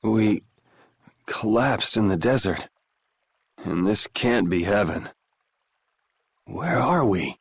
We collapsed in the desert. And this can't be heaven. Where are we?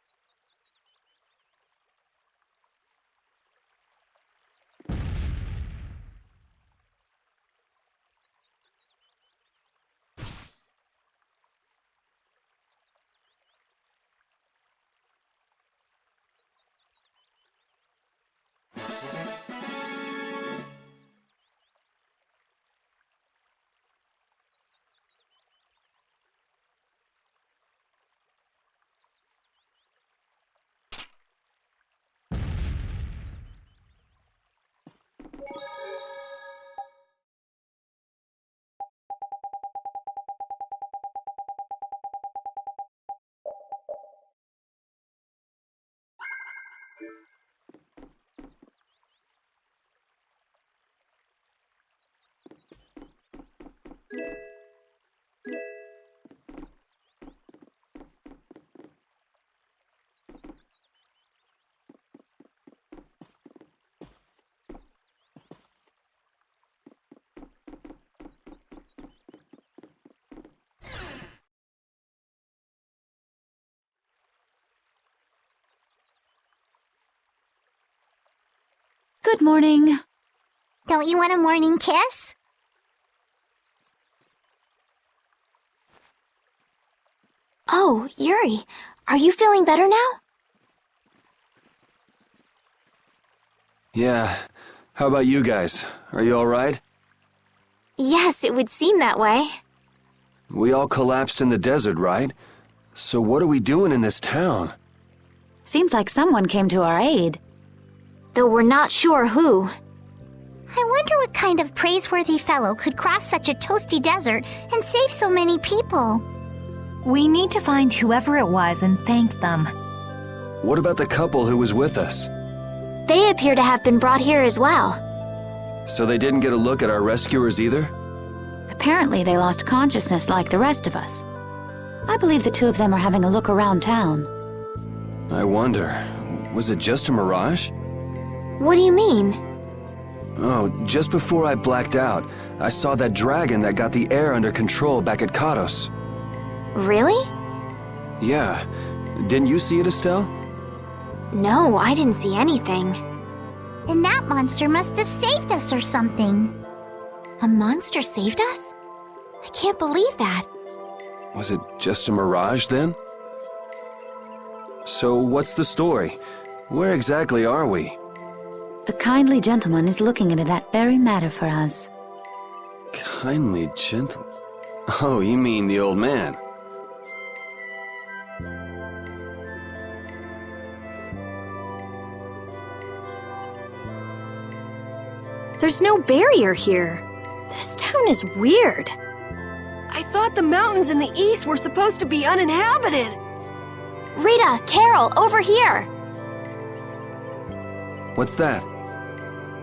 Good morning. Don't you want a morning kiss? Oh, Yuri, are you feeling better now? Yeah. How about you guys? Are you alright? Yes, it would seem that way. We all collapsed in the desert, right? So what are we doing in this town? Seems like someone came to our aid. Though we're not sure who. I wonder what kind of praiseworthy fellow could cross such a toasty desert and save so many people. We need to find whoever it was and thank them. What about the couple who was with us? They appear to have been brought here as well. So they didn't get a look at our rescuers either? Apparently they lost consciousness like the rest of us. I believe the two of them are having a look around town. I wonder, was it just a mirage? What do you mean? Oh, just before I blacked out, I saw that dragon that got the air under control back at Katos. Really? Yeah. Didn't you see it, Estelle? No, I didn't see anything. And that monster must have saved us or something. A monster saved us? I can't believe that. Was it just a mirage then? So what's the story? Where exactly are we? A kindly gentleman is looking into that very matter for us. Kindly gentle... Oh, you mean the old man. There's no barrier here. This town is weird. I thought the mountains in the east were supposed to be uninhabited. Rita, Carol, over here! What's that?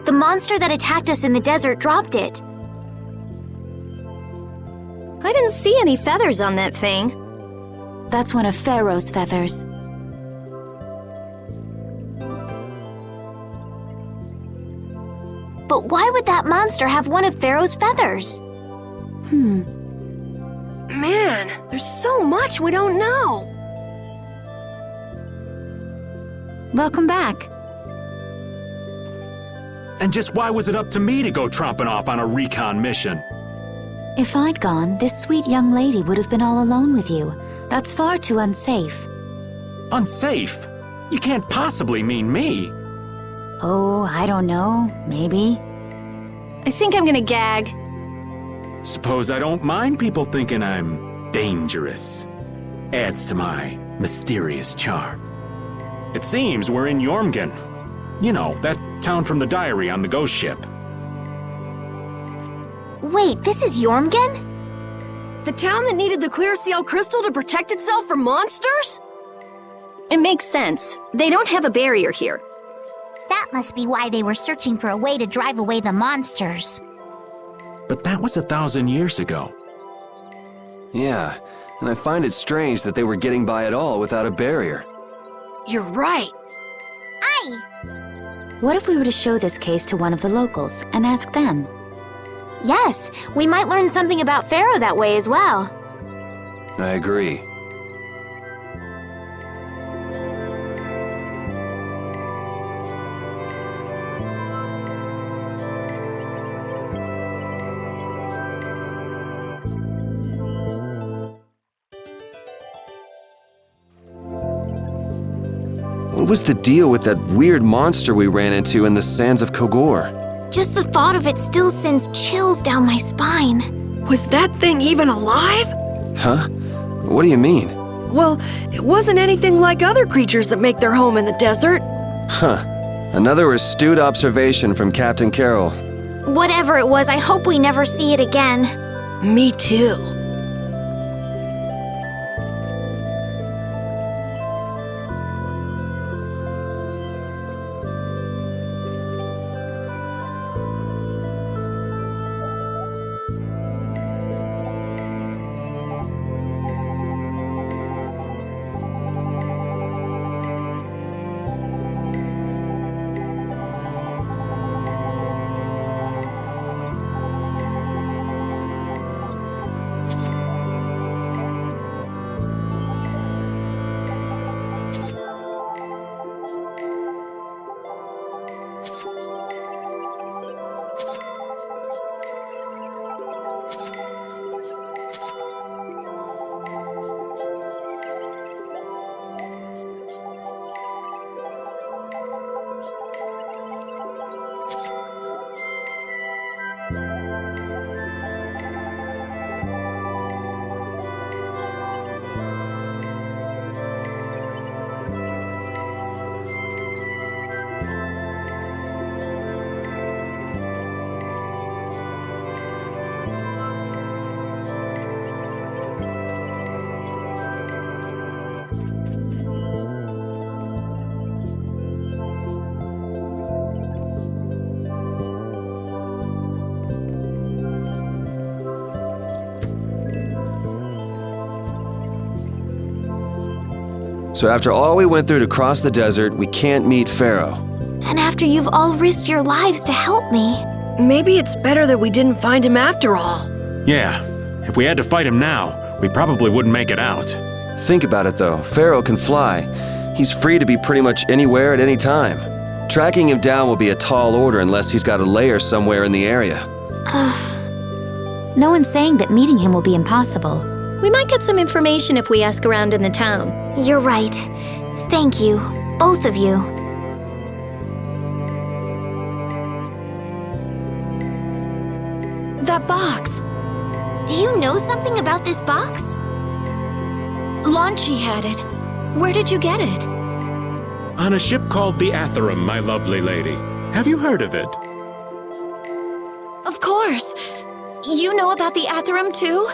The monster that attacked us in the desert dropped it. I didn't see any feathers on that thing. That's one of Pharaoh's feathers. But why would that monster have one of Pharaoh's feathers? Man, there's so much we don't know. Welcome back. And just why was it up to me to go tromping off on a recon mission? If I'd gone, this sweet young lady would have been all alone with you. That's far too unsafe. Unsafe? You can't possibly mean me. Oh, I don't know. Maybe. I think I'm gonna gag. Suppose I don't mind people thinking I'm dangerous. Adds to my mysterious charm. It seems we're in Yormgen. You know, that town from the diary on the ghost ship. Wait, this is Yormgen? The town that needed the clear seal crystal to protect itself from monsters? It makes sense. They don't have a barrier here. That must be why they were searching for a way to drive away the monsters. But that was 1,000 years ago. Yeah, and I find it strange that they were getting by at all without a barrier. You're right. Aye! What if we were to show this case to one of the locals and ask them? Yes, we might learn something about Pharaoh that way as well. I agree. What was the deal with that weird monster we ran into in the sands of Kogor? Just the thought of it still sends chills down my spine. Was that thing even alive? Huh? What do you mean? Well, it wasn't anything like other creatures that make their home in the desert. Huh. Another astute observation from Captain Carroll. Whatever it was, I hope we never see it again. Me too. So after all we went through to cross the desert, we can't meet Pharaoh. And after you've all risked your lives to help me. Maybe it's better that we didn't find him after all. Yeah, if we had to fight him now, we probably wouldn't make it out. Think about it though, Pharaoh can fly. He's free to be pretty much anywhere at any time. Tracking him down will be a tall order unless he's got a lair somewhere in the area. No one's saying that meeting him will be impossible. We might get some information if we ask around in the town. You're right. Thank you, both of you. That box. Do you know something about this box? Launchi had it. Where did you get it? On a ship called the Atherum, my lovely lady. Have you heard of it? Of course. You know about the Atherum too?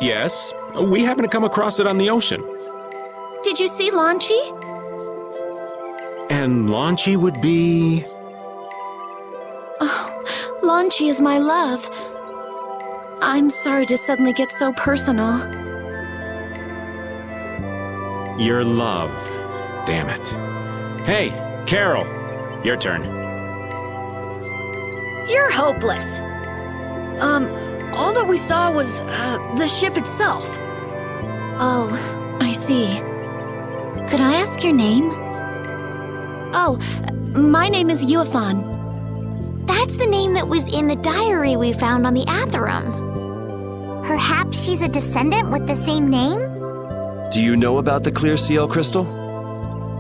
Yes. We happened to come across it on the ocean. Did you see Launchi? And Launchi would be... Oh, Launchi is my love. I'm sorry to suddenly get so personal. Your love. Damn it. Hey, Carol. Your turn. You're hopeless. All that we saw was, the ship itself. Oh, I see. Could I ask your name? Oh, my name is Yuafan. That's the name that was in the diary we found on the Atherum. Perhaps she's a descendant with the same name? Do you know about the clear seal crystal?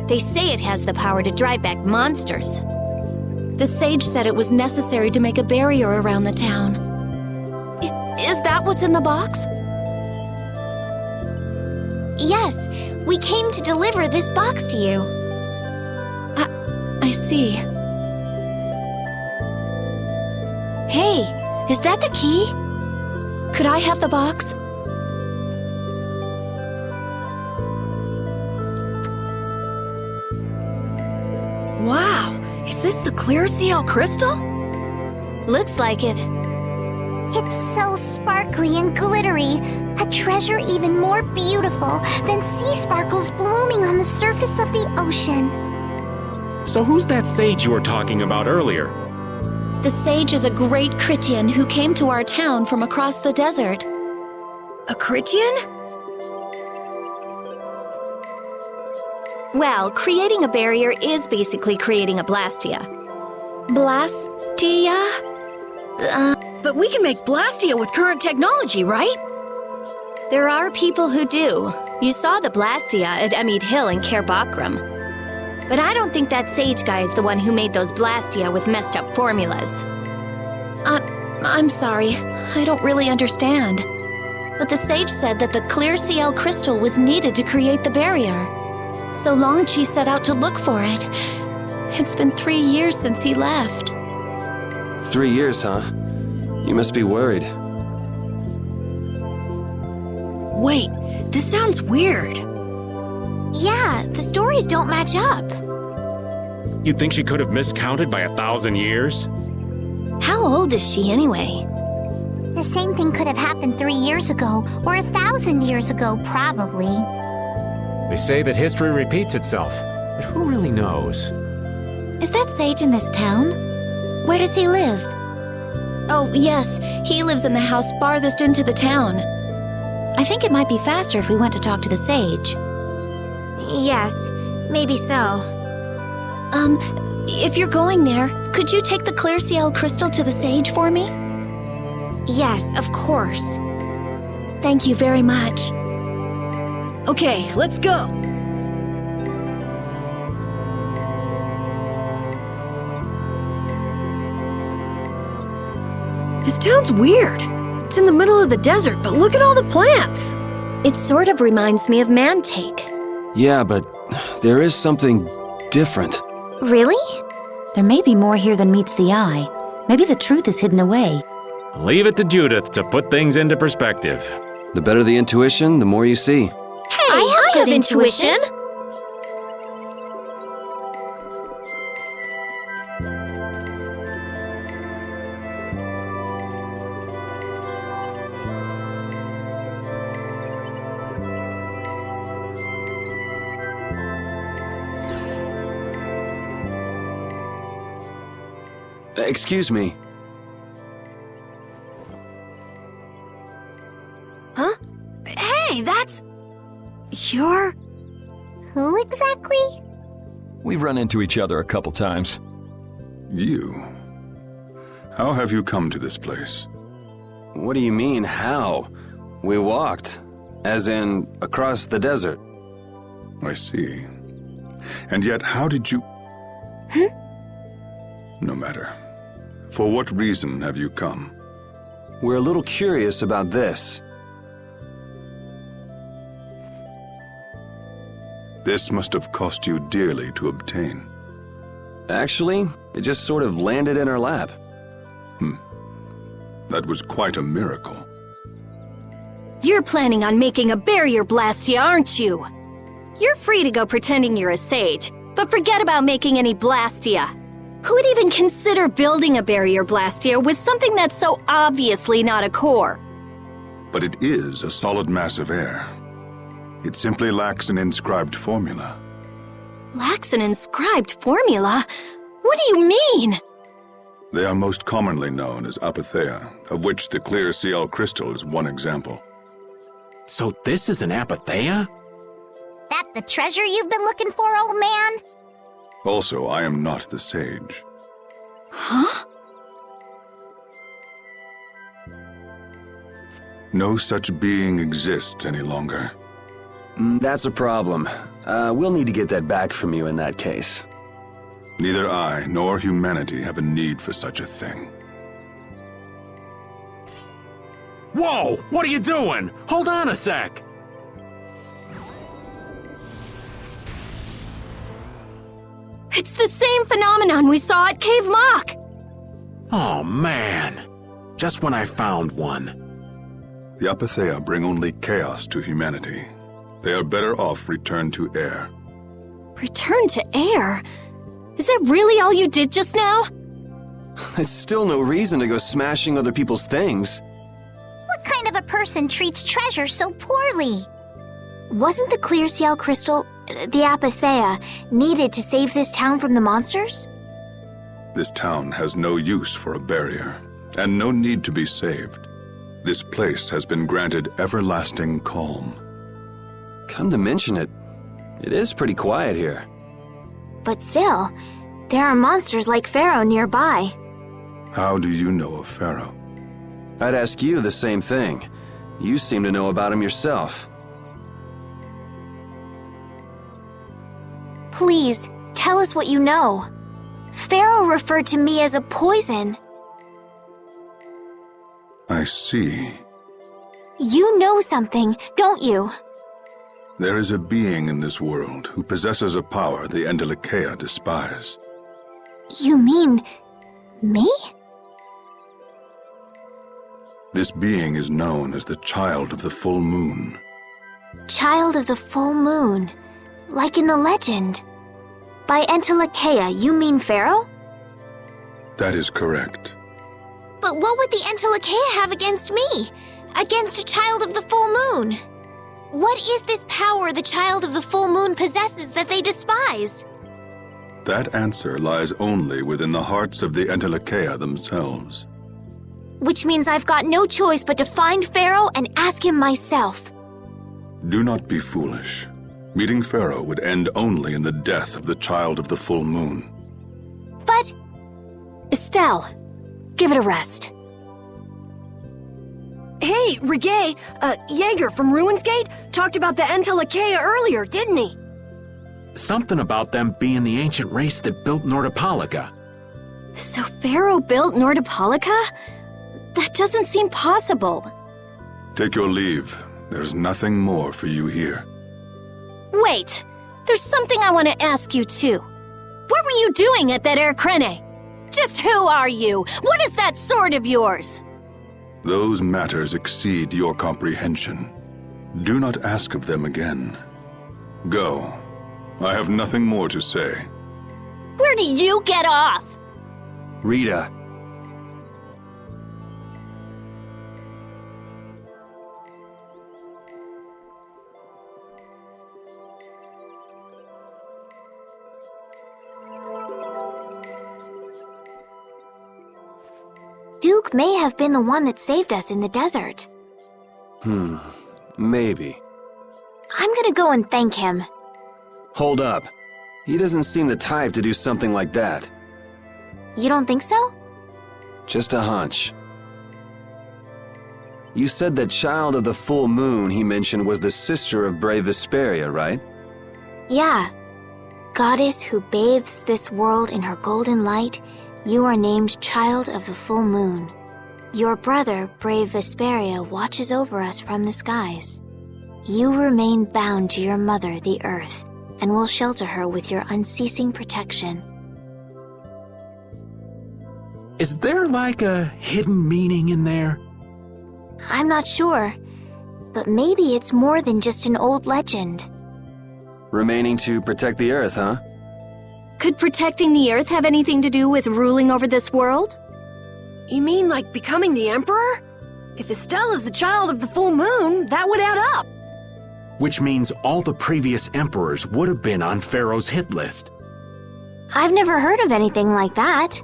They say it has the power to drive back monsters. The sage said it was necessary to make a barrier around the town. Is that what's in the box? Yes, we came to deliver this box to you. I see. Hey, is that the key? Could I have the box? Wow, is this the clear seal crystal? Looks like it. It's so sparkly and glittery, a treasure even more beautiful than sea sparkles blooming on the surface of the ocean. So who's that sage you were talking about earlier? The sage is a great Critian who came to our town from across the desert. A Critian? Well, creating a barrier is basically creating a Blastia. Blastia? But we can make Blastia with current technology, right? There are people who do. You saw the Blastia at Emmede Hill in Cair Bakram. But I don't think that sage guy is the one who made those Blastia with messed up formulas. I'm sorry. I don't really understand. But the sage said that the clear CL crystal was needed to create the barrier. So Longchi set out to look for it. It's been 3 years since he left. 3 years, huh? You must be worried. Wait, this sounds weird. Yeah, the stories don't match up. You think she could have miscounted by 1,000 years? How old is she anyway? The same thing could have happened 3 years ago, or 1,000 years ago, probably. They say that history repeats itself, but who really knows? Is that sage in this town? Where does he live? Oh, yes. He lives in the house farthest into the town. I think it might be faster if we went to talk to the sage. Yes, maybe so. If you're going there, could you take the clear CL crystal to the sage for me? Yes, of course. Thank you very much. Okay, let's go. This town's weird. It's in the middle of the desert, but look at all the plants. It sort of reminds me of Mantake. Yeah, but there is something different. Really? There may be more here than meets the eye. Maybe the truth is hidden away. Leave it to Judith to put things into perspective. The better the intuition, the more you see. Hey, I have intuition. Excuse me. Huh? Hey, that's... You're... Who exactly? We've run into each other a couple times. You? How have you come to this place? What do you mean, how? We walked. As in, across the desert. I see. And yet, how did you... No matter. For what reason have you come? We're a little curious about this. This must have cost you dearly to obtain. Actually, it just sort of landed in our lap. That was quite a miracle. You're planning on making a barrier Blastia, aren't you? You're free to go pretending you're a sage, but forget about making any Blastia. Who would even consider building a barrier Blastia with something that's so obviously not a core? But it is a solid mass of air. It simply lacks an inscribed formula. Lacks an inscribed formula? What do you mean? They are most commonly known as apatheia, of which the clear CL crystal is one example. So this is an apatheia? That the treasure you've been looking for, old man? Also, I am not the sage. Huh? No such being exists any longer. That's a problem. We'll need to get that back from you in that case. Neither I nor humanity have a need for such a thing. Whoa! What are you doing? Hold on a sec! It's the same phenomenon we saw at Cave Mock! Oh, man. Just when I found one. The apatheia bring only chaos to humanity. They are better off returned to air. Return to air? Is that really all you did just now? It's still no reason to go smashing other people's things. What kind of a person treats treasure so poorly? Wasn't the clear CL crystal, the apatheia, needed to save this town from the monsters? This town has no use for a barrier, and no need to be saved. This place has been granted everlasting calm. Come to mention it, it is pretty quiet here. But still, there are monsters like Pharaoh nearby. How do you know of Pharaoh? I'd ask you the same thing. You seem to know about him yourself. Please, tell us what you know. Pharaoh referred to me as a poison. I see. You know something, don't you? There is a being in this world who possesses a power the Endelakea despise. You mean... me? This being is known as the Child of the Full Moon. Child of the Full Moon, like in the legend. By Endelakea, you mean Pharaoh? That is correct. But what would the Endelakea have against me? Against a Child of the Full Moon? What is this power the Child of the Full Moon possesses that they despise? That answer lies only within the hearts of the Endelakea themselves. Which means I've got no choice but to find Pharaoh and ask him myself. Do not be foolish. Meeting Pharaoh would end only in the death of the Child of the Full Moon. But... Estelle, give it a rest. Hey, Regay, Jaeger from Ruinsgate talked about the Endelakea earlier, didn't he? Something about them being the ancient race that built Nordopolica. So Pharaoh built Nordopolica? That doesn't seem possible. Take your leave. There's nothing more for you here. Wait, there's something I want to ask you too. What were you doing at that Air Krene? Just who are you? What is that sword of yours? Those matters exceed your comprehension. Do not ask of them again. Go. I have nothing more to say. Where do you get off? Rita. Duke may have been the one that saved us in the desert. Maybe. I'm gonna go and thank him. Hold up. He doesn't seem the type to do something like that. You don't think so? Just a hunch. You said that Child of the Full Moon he mentioned was the sister of brave Vesperia, right? Yeah. Goddess who bathes this world in her golden light, you are named Child of the Full Moon. Your brother, brave Vesperia, watches over us from the skies. You remain bound to your mother, the Earth, and will shelter her with your unceasing protection. Is there like a hidden meaning in there? I'm not sure, but maybe it's more than just an old legend. Remaining to protect the Earth, huh? Could protecting the Earth have anything to do with ruling over this world? You mean like becoming the Emperor? If Estelle is the Child of the Full Moon, that would add up. Which means all the previous emperors would have been on Pharaoh's hit list. I've never heard of anything like that.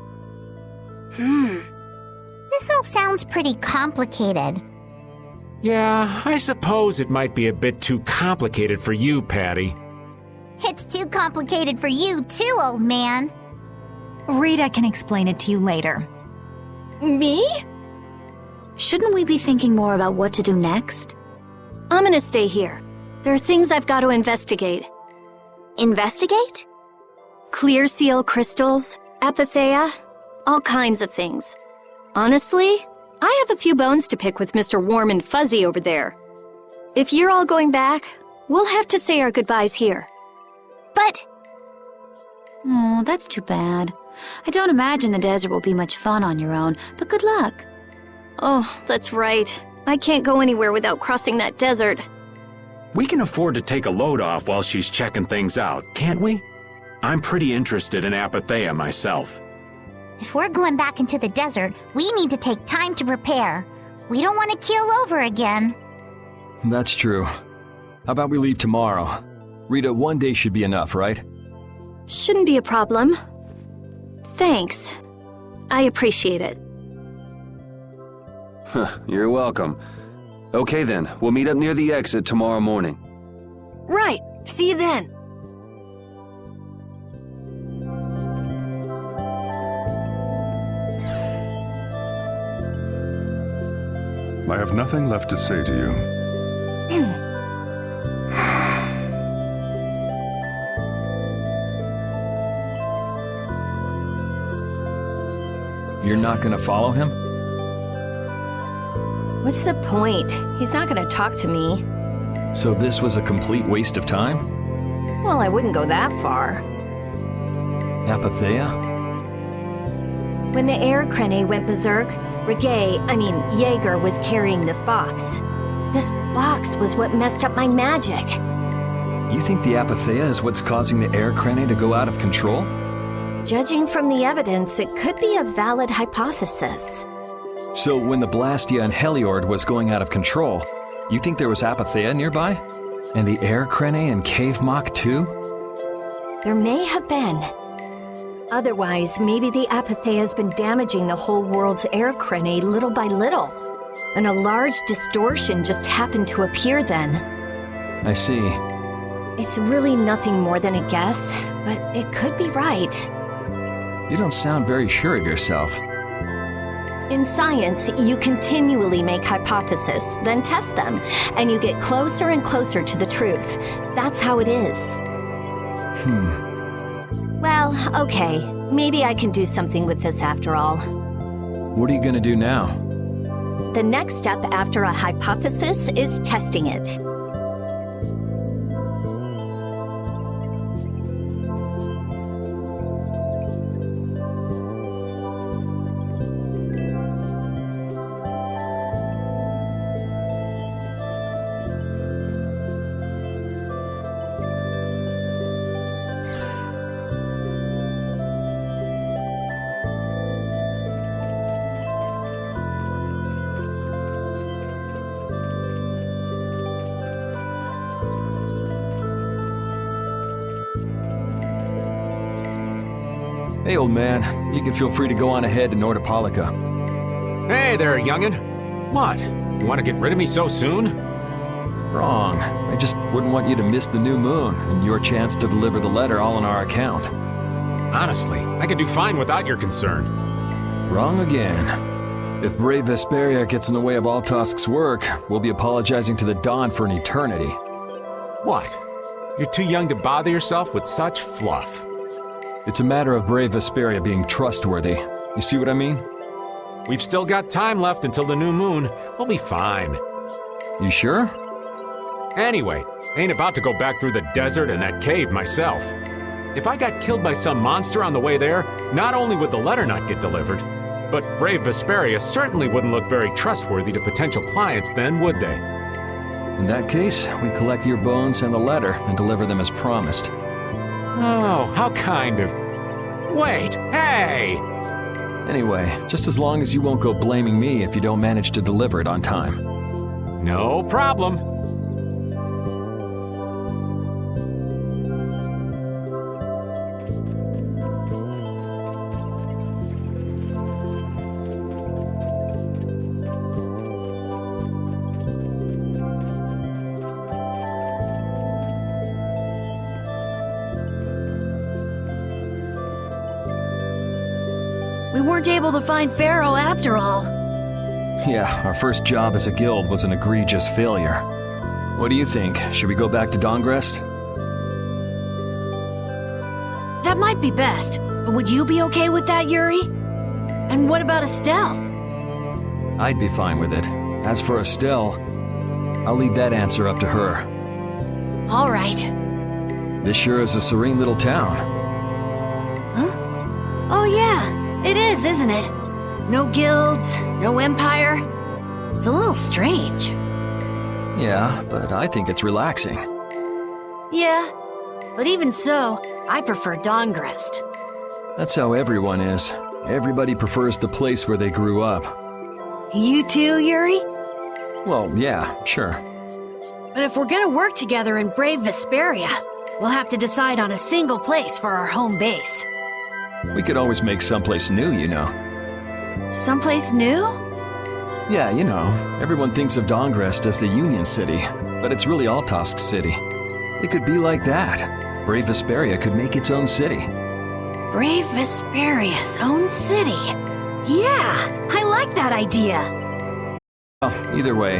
This all sounds pretty complicated. Yeah, I suppose it might be a bit too complicated for you, Patty. It's too complicated for you too, old man. Rita can explain it to you later. Me? Shouldn't we be thinking more about what to do next? I'm gonna stay here. There are things I've got to investigate. Investigate? Clear seal crystals, apatheia, all kinds of things. Honestly, I have a few bones to pick with Mr. Warm and Fuzzy over there. If you're all going back, we'll have to say our goodbyes here. But... Oh, that's too bad. I don't imagine the desert will be much fun on your own, but good luck. Oh, that's right. I can't go anywhere without crossing that desert. We can afford to take a load off while she's checking things out, can't we? I'm pretty interested in apatheia myself. If we're going back into the desert, we need to take time to prepare. We don't want to keel over again. That's true. How about we leave tomorrow? Rita, 1 day should be enough, right? Shouldn't be a problem. Thanks. I appreciate it. You're welcome. Okay then, we'll meet up near the exit tomorrow morning. Right. See you then. I have nothing left to say to you. You're not gonna follow him? What's the point? He's not gonna talk to me. So this was a complete waste of time? Well, I wouldn't go that far. Apatheia? When the air crane went berserk, Jaeger was carrying this box. This box was what messed up my magic. You think the Apatheia is what's causing the air crane to go out of control? Judging from the evidence, it could be a valid hypothesis. So when the Blastia and Heliord was going out of control, you think there was Apatheia nearby? And the air crane and cave mock too? There may have been. Otherwise, maybe the Apatheia has been damaging the whole world's air crane little by little. And a large distortion just happened to appear then. I see. It's really nothing more than a guess, but it could be right. You don't sound very sure of yourself. In science, you continually make hypotheses, then test them, and you get closer and closer to the truth. That's how it is. Well, okay. Maybe I can do something with this after all. What are you gonna do now? The next step after a hypothesis is testing it. Hey, old man, you can feel free to go on ahead to Nordopolica. Hey there, youngin'. What? You want to get rid of me so soon? Wrong. I just wouldn't want you to miss the new moon and your chance to deliver the letter all on our account. Honestly, I could do fine without your concern. Wrong again. If brave Vesperia gets in the way of Altosk's work, we'll be apologizing to the Dawn for an eternity. What? You're too young to bother yourself with such fluff. It's a matter of brave Vesperia being trustworthy. You see what I mean? We've still got time left until the new moon. We'll be fine. You sure? Anyway, ain't about to go back through the desert and that cave myself. If I got killed by some monster on the way there, not only would the letter not get delivered, but brave Vesperia certainly wouldn't look very trustworthy to potential clients then, would they? In that case, we collect your bones and the letter and deliver them as promised. Oh, how kind of... Wait, hey! Anyway, just as long as you won't go blaming me if you don't manage to deliver it on time. No problem. We weren't able to find Pharaoh after all. Yeah, our first job as a guild was an egregious failure. What do you think? Should we go back to Dongrest? That might be best, but would you be okay with that, Yuri? And what about Estelle? I'd be fine with it. As for Estelle, I'll leave that answer up to her. All right. This sure is a serene little town. Huh? Oh yeah, it is, isn't it? No guilds, no empire. It's a little strange. Yeah, but I think it's relaxing. Yeah, but even so, I prefer Dongrest. That's how everyone is. Everybody prefers the place where they grew up. You too, Yuri? Well, yeah, sure. But if we're gonna work together in brave Vesperia, we'll have to decide on a single place for our home base. We could always make someplace new, you know. Someplace new? Yeah, you know, everyone thinks of Dongrest as the Union City, but it's really Altosk City. It could be like that. Brave Vesperia could make its own city. Brave Vesperia's own city. Yeah, I like that idea. Well, either way,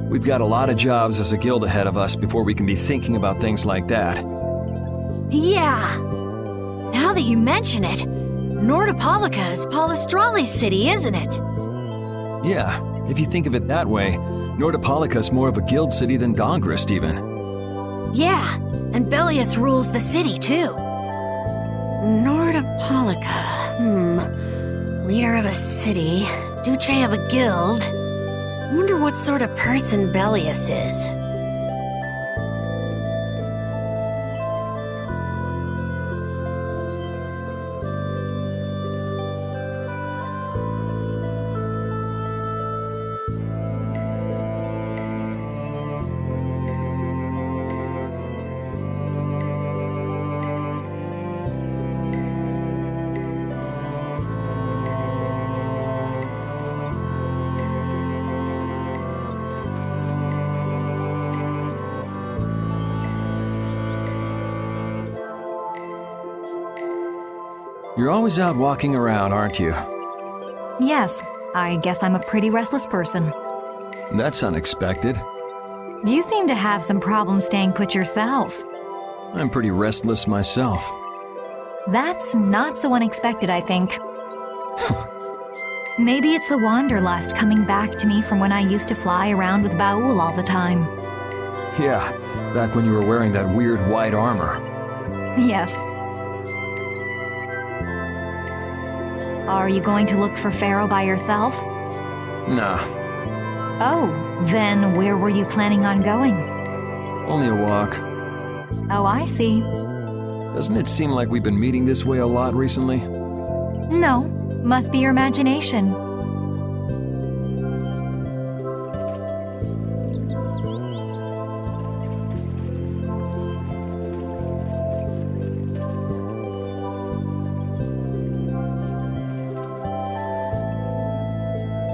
we've got a lot of jobs as a guild ahead of us before we can be thinking about things like that. Yeah. Now that you mention it, Nordopolica is Polystrali's city, isn't it? Yeah, if you think of it that way, Nordopolica's more of a guild city than Dongrest even. Yeah, and Bellius rules the city too. Nordopolica, leader of a city, Duce of a guild. Wonder what sort of person Bellius is. You're always out walking around, aren't you? Yes, I guess I'm a pretty restless person. That's unexpected. You seem to have some problems staying put yourself. I'm pretty restless myself. That's not so unexpected, I think. Maybe it's the wanderlust coming back to me from when I used to fly around with Baul all the time. Yeah, back when you were wearing that weird white armor. Yes. Are you going to look for Pharaoh by yourself? Nah, Oh, then where were you planning on going? only a walk. Oh, I see. Doesn't it seem like we've been meeting this way a lot recently? No, must be your imagination.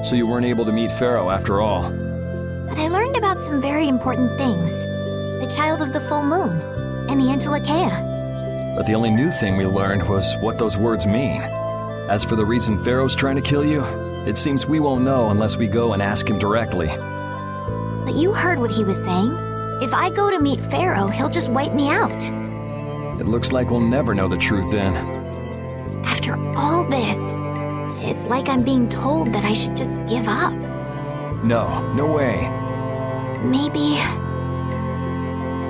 So you weren't able to meet Pharaoh after all. But I learned about some very important things. The child of the full moon, and the Antilocheia. But the only new thing we learned was what those words mean. As for the reason Pharaoh's trying to kill you, it seems we won't know unless we go and ask him directly. But you heard what he was saying. If I go to meet Pharaoh, he'll just wipe me out. It looks like we'll never know the truth then. After all this, it's like I'm being told that I should just give up. No, no way. Maybe...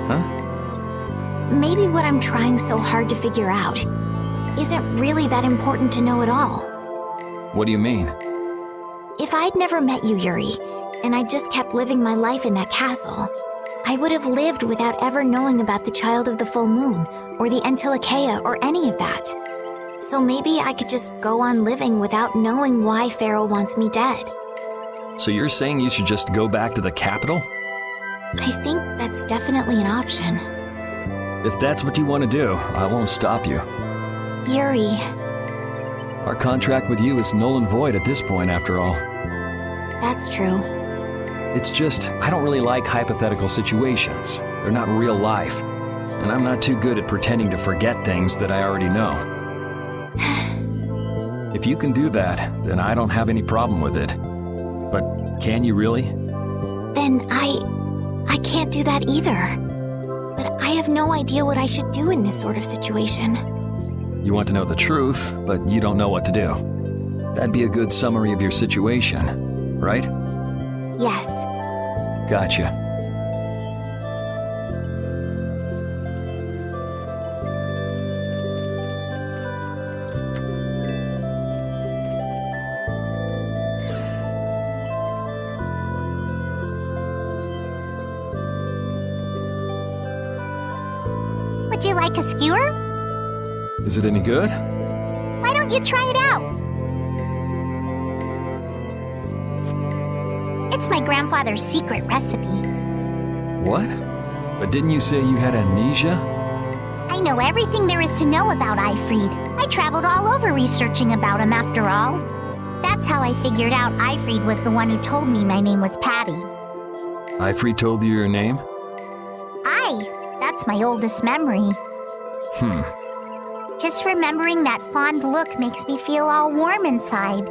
Huh? Maybe what I'm trying so hard to figure out isn't really that important to know at all. What do you mean? If I'd never met you, Yuri, and I just kept living my life in that castle, I would have lived without ever knowing about the child of the full moon, or the Antilocheia, or any of that. So maybe I could just go on living without knowing why Pharaoh wants me dead. So you're saying you should just go back to the capital? I think that's definitely an option. If that's what you want to do, I won't stop you. Yuri, Our contract with you is null and void at this point, after all. that's true. It's just, I don't really like hypothetical situations. They're not real life. And I'm not too good at pretending to forget things that I already know. If you can do that, then I don't have any problem with it. But can you really? Then I can't do that either. But I have no idea what I should do in this sort of situation. You want to know the truth, but you don't know what to do. That'd be a good summary of your situation, right? Yes. Gotcha. Would you like a skewer? Is it any good? Why don't you try it out? It's my grandfather's secret recipe. What? But didn't you say you had amnesia? I know everything there is to know about Eifried. I traveled all over researching about him after all. That's how I figured out Eifried was the one who told me my name was Patty. Eifried told you your name? That's my oldest memory. Just remembering that fond look makes me feel all warm inside.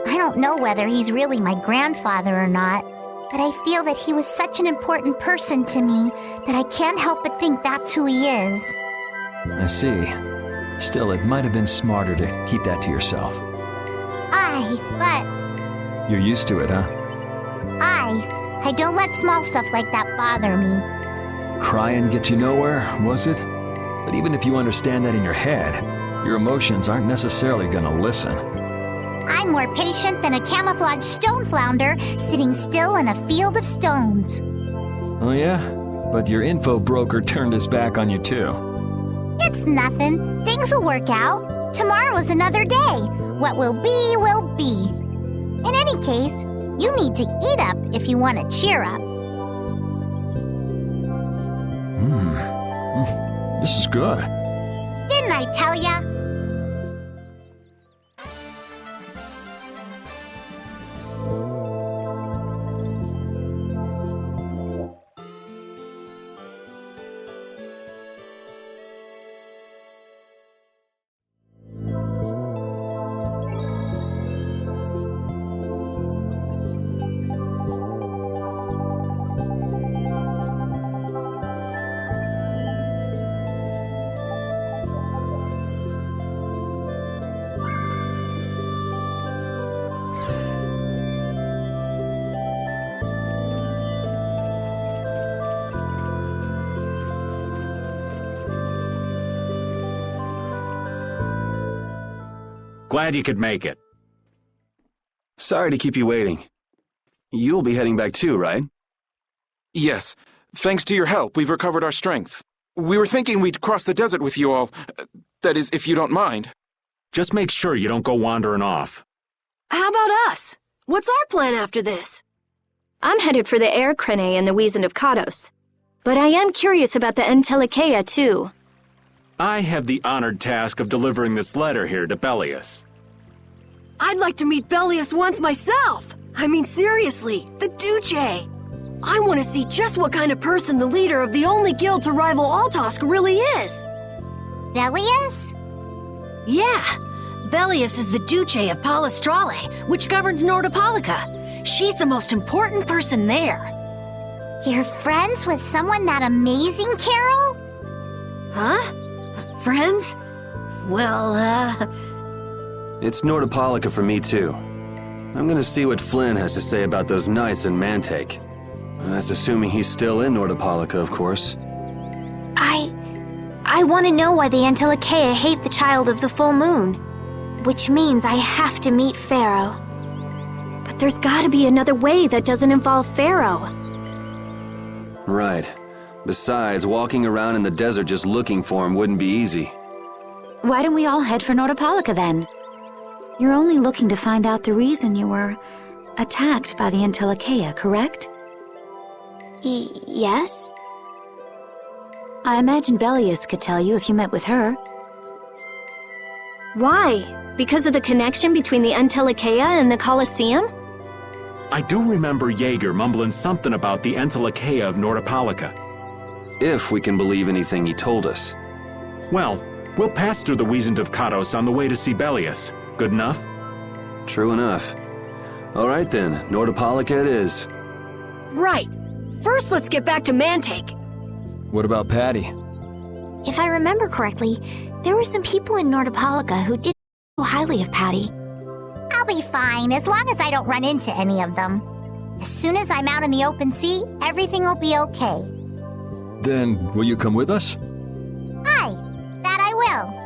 I don't know whether he's really my grandfather or not, but I feel that he was such an important person to me that I can't help but think that's who he is. I see. Still, it might have been smarter to keep that to yourself. But You're used to it, huh? I don't let small stuff like that bother me. Crying gets you nowhere, was it? But even if you understand that in your head, your emotions aren't necessarily gonna listen. I'm more patient than a camouflaged stone flounder sitting still in a field of stones. Oh yeah? But your info broker turned his back on you too. It's nothing. Things will work out. Tomorrow's another day. What will be, will be. In any case, you need to eat up if you want to cheer up. This is good. Didn't I tell ya? Glad you could make it. Sorry to keep you waiting. You'll be heading back too, right? Yes. Thanks to your help, we've recovered our strength. We were thinking we'd cross the desert with you all. That is, if you don't mind. Just make sure you don't go wandering off. How about us? What's our plan after this? I'm headed for the Air Krene and the Wiesen of Kados. But I am curious about the Entelikeia, too. I have the honored task of delivering this letter here to Bellius. I'd like to meet Bellius once myself. I mean, seriously, the Duce. I want to see just what kind of person the leader of the only guild to rival Altosk really is. Bellius? Yeah, Bellius is the Duce of Palestrale, which governs Nordopolica. She's the most important person there. You're friends with someone that amazing, Carol? Huh? Friends? Well, It's Nordopolica for me too. I'm gonna see what Flynn has to say about those knights in Mantake. That's assuming he's still in Nordopolica, of course. I want to know why the Entelikeia hate the child of the full moon. Which means I have to meet Pharaoh. But there's gotta be another way that doesn't involve Pharaoh. Right. Besides, walking around in the desert just looking for him wouldn't be easy. Why don't we all head for Nordopolica then? You're only looking to find out the reason you were attacked by the Entelikeia, correct? Yes? I imagine Bellius could tell you if you met with her. Why? Because of the connection between the Entelikeia and the Colosseum? I do remember Jaeger mumbling something about the Entelikeia of Nordopolica. If we can believe anything he told us. Well, we'll pass through the Wiesen of Kados on the way to see Bellius. Good enough? True enough. All right then, Nordopolica it is. right. First, let's get back to Mantake. What about Patty? If I remember correctly, there were some people in Nordopolica who did so highly of Patty. I'll be fine, as long as I don't run into any of them. As soon as I'm out in the open sea, everything will be okay. Then, will you come with us? Aye, that I will.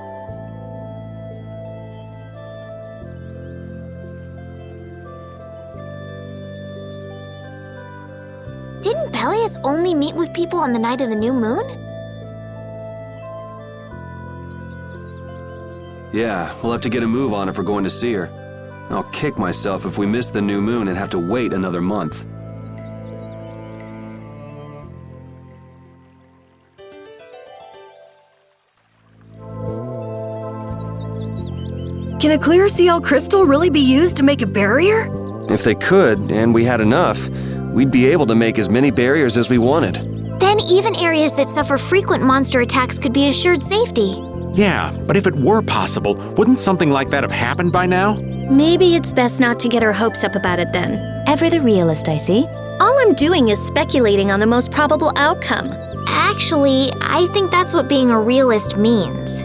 Didn't Bellius only meet with people on the night of the new moon? Yeah, we'll have to get a move on if we're going to see her. I'll kick myself if we miss the new moon and have to wait another month. Can a clear CL crystal really be used to make a barrier? If they could, and we had enough, we'd be able to make as many barriers as we wanted. Then even areas that suffer frequent monster attacks could be assured safety. Yeah, but if it were possible, wouldn't something like that have happened by now? Maybe it's best not to get our hopes up about it then. Ever the realist, I see. All I'm doing is speculating on the most probable outcome. Actually, I think that's what being a realist means.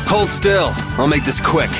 Hold still. I'll make this quick.